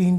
3